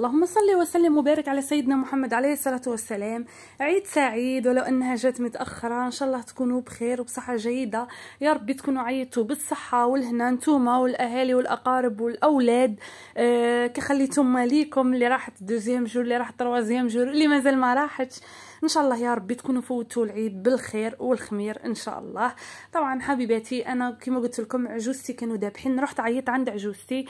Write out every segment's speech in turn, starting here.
اللهم صل وسلم وبارك على سيدنا محمد عليه الصلاة والسلام. عيد سعيد، ولو انها جات متأخرة. ان شاء الله تكونوا بخير وبصحة جيدة، يا ربي تكونوا عيطتوا بالصحة والهنا نتوما والاهالي والاقارب والاولاد. كي خليتم ليكم اللي راحت دوزيام جور، اللي راحت تروازيام جور، اللي مازال ما راحتش. ان شاء الله يا ربي تكونوا فوتوا العيد بالخير والخمير ان شاء الله. طبعا حبيباتي، انا كما قلت لكم عجوزتي كانوا ذابحين، رحت عيطت عند عجوزتي.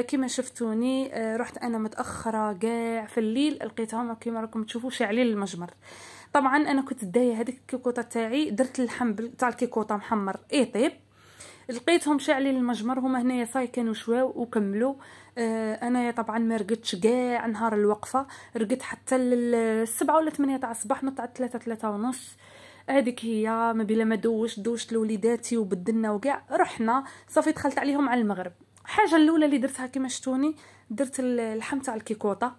كما شفتوني رحت انا متاخره كاع في الليل، لقيتهم كما راكم تشوفوا شاعلين المجمر. طبعا انا كنت دايه هذيك الكيكوطه تاعي، درت اللحم تاع الكيكوطه محمر طيب، لقيتهم شاعلين المجمر. هما هنايا صاي كانوا شواو وكملوا. انا طبعا ما رقدتش كاع نهار الوقفه، رقدت حتى ل7 ولا 8 تاع الصباح، نطلع 3 ونص. هذيك هي ما بلا ما دوشت لوليداتي وبدلنا وكاع، رحنا صافي دخلت عليهم على المغرب. الحاجه الاولى اللي درتها كما شفتوني، درت اللحم تاع الكيكوطه،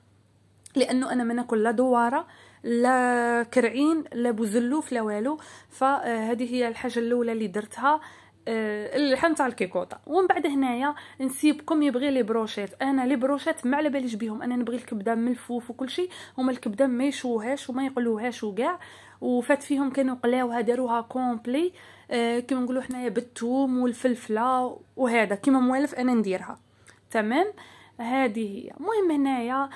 لانه انا ما ناكل لا دواره لا كرعين لا بوزلوف لا والو. فهذه هي الحاجه الاولى اللي درتها، اللحم تاع الكيكوطه. ومن بعد هنايا نسيبكم يبغي لي بروشيت. انا لي بروشيت ما على باليش بهم، انا نبغي الكبده ملفوف وكل شيء. هما الكبده ما يشوهاش وما يقلوهاش وكاع، وفات فيهم كانوا قلاوها داروها كومبلي كيما نقولوا حنايا بالثوم والفلفله، وهذا كيما موالف انا نديرها تمام. هذه هي. المهم هنايا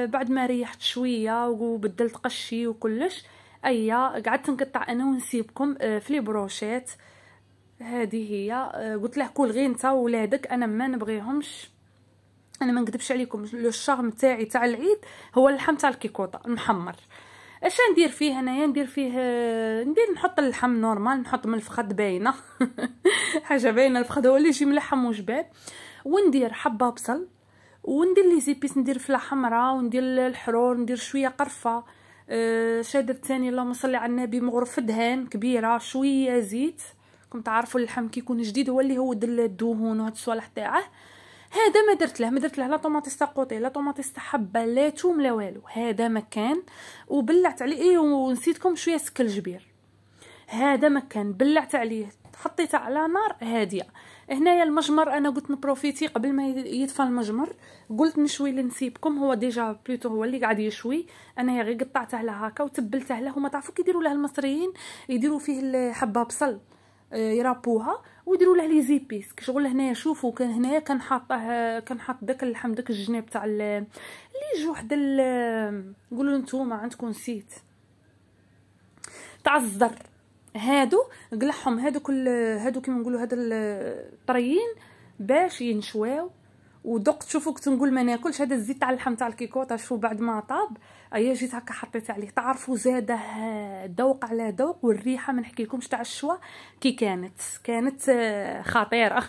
بعد ما ريحت شويه وبدلت قشي وكلش، قعدت نقطع انا ونسيبكم في لي بروشيت. هذه هي. قلت له كل غير انت وولادك، انا ما نبغيهمش. انا ما نكذبش عليكم، لو الشارم تاعي تاع العيد هو اللحم تاع الكيكوطه المحمر. اش ندير فيه هنايا؟ ندير نحط اللحم نورمال، نحط من الفخذ باينه حاجه باينه، الفخذ هو اللي يجي ملحم وجباب. وندير حبه بصل، وندير لي زيبيس، ندير فله حمراء، وندير الحرور، ندير شويه قرفه. شادر تاني اللهم صل على النبي، مغرفه دهان كبيره، شويه زيت. كنت تعرفوا اللحم كي يكون جديد هو اللي هو الدهون وهاد الصوالح تاعه. هذا ما درت له لا طوماطيس قوطي لا طوماطيس حبه لا توم لا والو، هذا مكان. وبلعت عليه ونسيتكم شويه سكلجبير، هذا مكان بلعت عليه، حطيته على نار هاديه. هنايا المجمر انا قلت نبروفيتي قبل ما يطفى المجمر، قلت نشوي لنسيبكم. هو ديجا بلوتو هو اللي قاعد يشوي، انا غير قطعته له هكا وتبلته له. هما تعرفوا كي يديروا له المصريين، يديروا فيه حبه بصل يرابوها ويديروا له لي زيبيس كشغل. هنايا شوفوا، كان هنايا كان حاط داك اللحم، داك الجناب تاع اللي يجي واحد قولوا نتوما عندكم نسيت، تاع الزر. هادو قلعهم، هادو كيما نقولوا هذا الطريين باش ينشواو. ودقت شوفوا، كنت نقول ما ناكلش هذا الزيت تاع اللحم تاع الكيكوطه. شوفوا بعد ما طاب جيت هكا حطيت عليه، تعرفوا زاده ذوق على ذوق. والريحه ما نحكيلكمش تاع الشوا كي كانت خطيره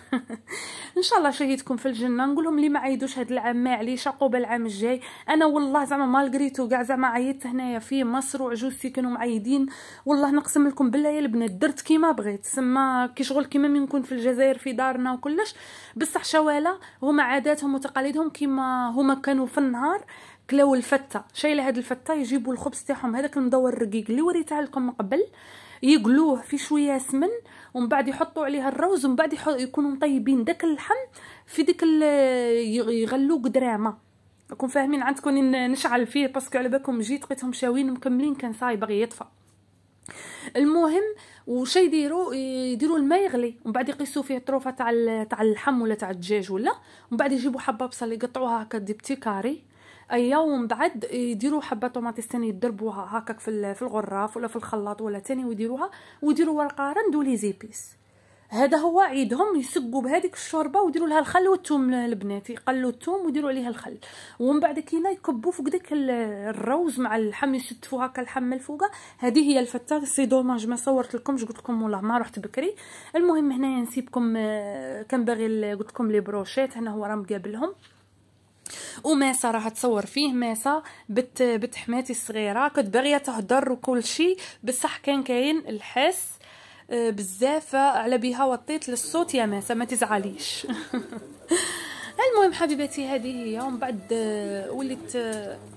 ان شاء الله شهيتكم في الجنه. نقول لهم اللي ما عيدوش هذا العام ما عليش، عقوبه العام الجاي. انا والله زعما مالغريتو كاع زعما عيطت هنايا في مصر وعجوزتي كانوا معيدين، والله نقسم لكم بالله يا البنات درت كيما بغيت. سما كي شغل كيما من نكون في الجزائر في دارنا وكلش. بصح شواله هما عاداتهم وتقاليدهم كيما هما كانوا في النهار كلاو الفته، شايله هاد الفته، يجيبوا الخبز تاعهم هذاك المدور الرقيق اللي وريتها لكم قبل، يقلوه في شويه سمن، ومن بعد يحطوا عليها الروز، ومن بعد يكونوا مطيبين داك اللحم في ديك يغلوه قدرامه. راكم فاهمين؟ عندكم نشعل فيه باسكو على بالكم جيت لقيتهم شاوين مكملين، كان صاي باغي يطفى. المهم وش يديروا الماء يغلي، ومن بعد يقيسوا فيه طروفه تاع اللحم ولا تاع الدجاج ولا، ومن بعد يجيبوا حبه بصل يقطعوها هكا دي بتي كاري ومن بعد يديروا حبه طوماطيس ثاني يضربوها هكاك في الغراف ولا في الخلاط ولا ثاني، ويديروا ورقه رند ولي زيبيس. هذا هو عيدهم، يسقوا بهذيك الشوربه ويديروا لها الخل والثوم. البنات يقلوا الثوم ويديروا عليها الخل، ومن بعد كينا يكبوا فوق داك الروز مع اللحم، يستفوا هكا اللحم من الفوقه. هذه هي الفته. سي دوماج ما صورت لكمش، قلت لكم والله ما رحت بكري. المهم هنايا نسيبكم، كان باغي قلت لكم لي بروشيت، هنا هو راه مقابلهم. وماسه راه تصور فيه، ماسه بنت حماتي الصغيره كنت باغيه تهضر وكل شيء، بصح كان كاين الحس بزاف على بها وطيت للصوت. يا ماسه ما تزعليش المهم حبيباتي هذه هي. ومن بعد وليت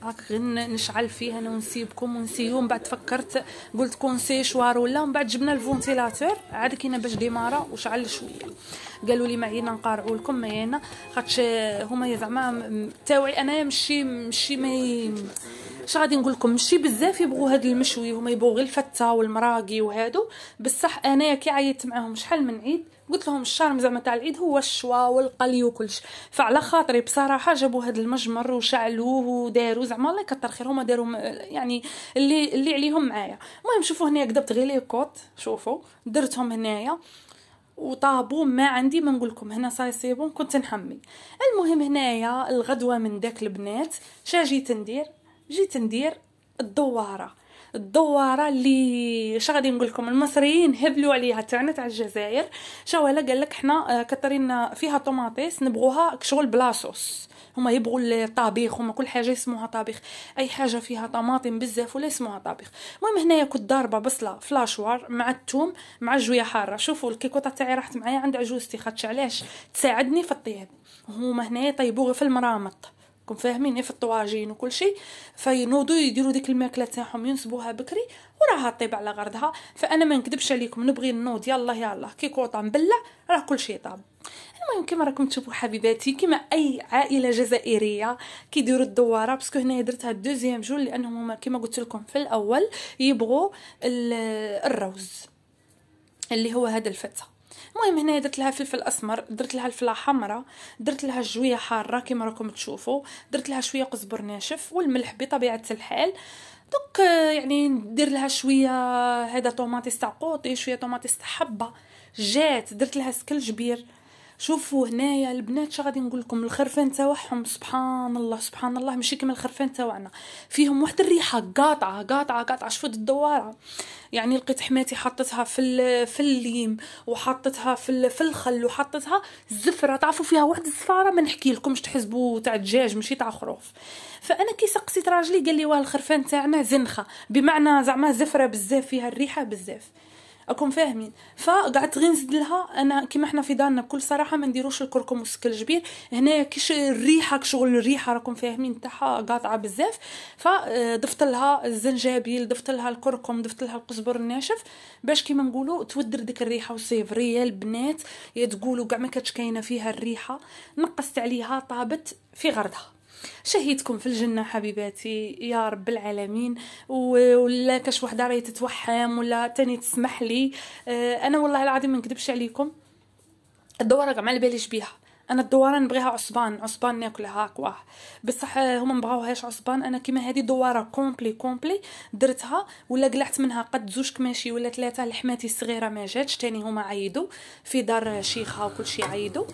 هاك غير نشعل فيه انا ونسيبكم ونسيو. من بعد فكرت قلت كونسي شوار ولا. من بعد جبنا الفونتيلاتور عاد كاينه باش ديمارا وشعل شويه. قالوا لي معينا نقارعوا لكم معينا خاطش هما زعما تاوعي انايا ماشي ما اش غادي نقول لكم ماشي بزاف يبغوا هذا المشوي. هما يبغوا غير الفته والمراقي وهادو. بصح انايا كي عيطت معاهم شحال من عيد قلت لهم الشارم زعما تاع العيد هو الشوا والقلي وكلش. فعلى خاطري بصراحه جابوا هذا المجمر وشعلوه وداروا زعما الله يكثر خير. هما داروا يعني اللي عليهم معايا. المهم شوفوا هنايا كذبت غير لي كوط. شوفوا درتهم هنايا وطابوا ما عندي ما نقول لكم. هنا صاي سيبون كنت نحمي. المهم هنايا الغدوه من داك البنات شا جيت ندير الدواره اللي اش غادي نقول لكم المصريين هبلوا عليها تاعنا تاع الجزائر. شاولا قال لك حنا كثرين فيها طوماطيس نبغوها كشغل بلاصوص. هما يبغوا الطابيخ. هما كل حاجه يسموها طابيخ. اي حاجه فيها طماطم بزاف ولا يسموها طابيخ. المهم هنايا كنت ضاربه بصله فلاشوار مع الثوم مع الجويه حاره. شوفوا الكيكوطه تاعي راحت معايا عند عجوزتي خاطش علاش تساعدني في الطياب. هما هنايا طيبوه في المرامط كون فاهمين في الطواجين وكل شيء. فينوضوا يديروا ديك الماكله تاعهم ينصبوها بكري وراها طيب على غردها. فانا ما نكذبش عليكم نبغي نوض يلا كيكوطه نبلع راه كل شيء طاب. المهم كما راكم تشوفوا حبيباتي كما اي عائله جزائريه كيديروا الدواره. باسكو هنايا درتها دوزيام جول لانهم كما قلت لكم في الاول يبغوا الروز اللي هو هذا الفته. المهم هنا درت لها فلفل اسمر درت لها الفله حمراء درت لها جويه حاره كما راكم تشوفوا درت لها شويه قزبر ناشف والملح بطبيعه الحال. دوك يعني ندير لها شويه هذا طوماطيس تاع قوطي شويه طوماطيس تاع حبه جات درت لها سكلجبير. شوفوا هنايا البنات شا غادي نقول لكم الخرفان تاعهم سبحان الله ماشي كما الخرفان تاعنا. فيهم واحد الريحه قاطعه. شوفوا الدواره يعني لقيت حماتي حطتها في الليم وحطتها في الخل وحطتها الزفره. تعرفوا فيها واحد الزفاره ما نحكي لكمش تحسبوا تاع الدجاج ماشي تاع خروف. فانا كي سقسيت راجلي قال لي واه الخرفان تاعنا زنخه بمعنى زعما زفره بزاف فيها الريحه بزاف. اكون فاهمين. فقعدت غير نزيد لها انا كيما احنا في دارنا بكل صراحه ما نديروش الكركم والسكلجبير. هنايا كيش الريحه كشغل الريحه راكم فاهمين تاعها قاطعه بزاف. فضفت لها الزنجبيل ضفت لها الكركم ضفت لها القزبر الناشف باش كيما نقولوا تودر ديك الريحه وصيفريه. البنات تقولوا كاع ما كانتش كاينه فيها الريحه نقصت عليها طابت في غردها. شهيتكم في الجنة حبيباتي يا رب العالمين. ولا كاش وحده راهي تتوحم ولا تاني تسمح لي. انا والله العظيم ما نكذبش عليكم الدوره كاع ما على باليش بيها. انا الدواره نبغيها عصبان ناكلها هكا بصح هما مبغاوهاش عصبان. انا كيما هذه دواره كومبلي درتها ولا قلعت منها قد 2 كماشي ولا 3 لحماتي الصغيره ما جاتش تاني. هما عيدوا في دار شيخه وكل شيء عيدوا.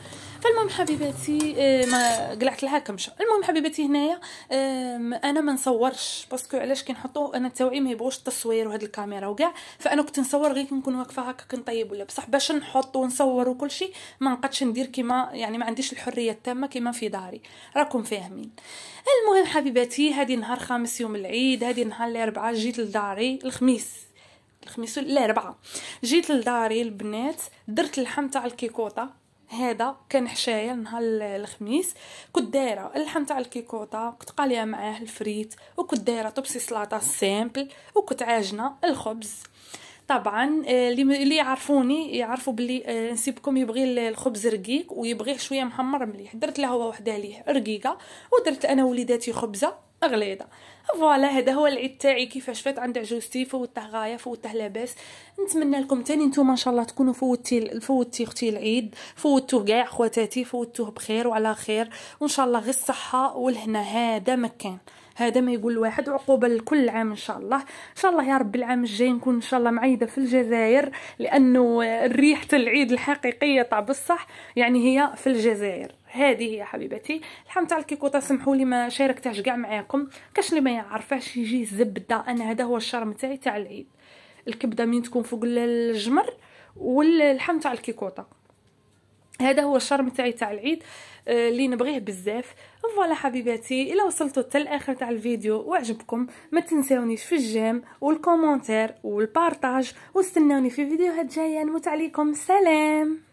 فالمهم حبيباتي ما قلعت لها كمشه. المهم حبيباتي هنايا انا ما نصورش باسكو علاش كنحطوا انا التوعي ما يبغوش التصوير وهاد الكاميرا وكاع. فانا كنت نصور غير كنكون واقفه هكا كنطيب ولا بصح باش نحط ونصور وكل شيء ما نقدش ندير كيما يعني ما عنديش الحريه التامه كيما في داري راكم فاهمين. المهم حبيباتي هذه نهار خامس يوم العيد. هذه نهار الاربعاء جيت لداري الخميس الاربعاء جيت لداري البنات درت اللحم تاع الكيكوطه. هذا كان حشايه نهار الخميس. كنت دايره اللحم تاع الكيكوطه كنت قاليه معاه الفريت وكنت دايره طبسي سلطه سامبل وكنت عاجنه الخبز. طبعا اللي يعرفوني يعرفوا باللي نسيبكم يبغي الخبز رقيق ويبغيه شويه محمر مليح. درت له هو وحده ليه رقيقه ودرت انا وليداتي خبزه غليظه. فوالا هذا هو العيد تاعي كيفاش فات عند عجوزتي. فوته غايه فوته لاباس. نتمنى لكم تاني نتوما ان شاء الله تكونوا فوتي اختي العيد فوتوه كاع خواتاتي فوتوه بخير وعلى خير وان شاء الله غير الصحه والهنا. هذا مكان هذا ما يقول واحد عقوبه لكل عام ان شاء الله. ان شاء الله يا رب العام الجاي نكون ان شاء الله معيده في الجزائر لانه ريحه العيد الحقيقيه تاع بصح يعني هي في الجزائر. هذه هي حبيبتي اللحم تاع الكيكوطه. سمحوا لي ما شاركتهاش كاع معاكم كاش اللي ما يعرفهاش يجي زبده. انا هذا هو الشرم تاعي تاع العيد. الكبده من تكون فوق الجمر واللحم تاع الكيكوطه. هذا هو الشرم تاعي تاع العيد اللي نبغيه بزاف. فوالا حبيباتي الى وصلتوا حتى الاخر تاع الفيديو وعجبكم ما تنساونيش في الجيم والكومنتير والبارطاج واستناوني في فيديوهات جايه. نموت عليكم. سلام.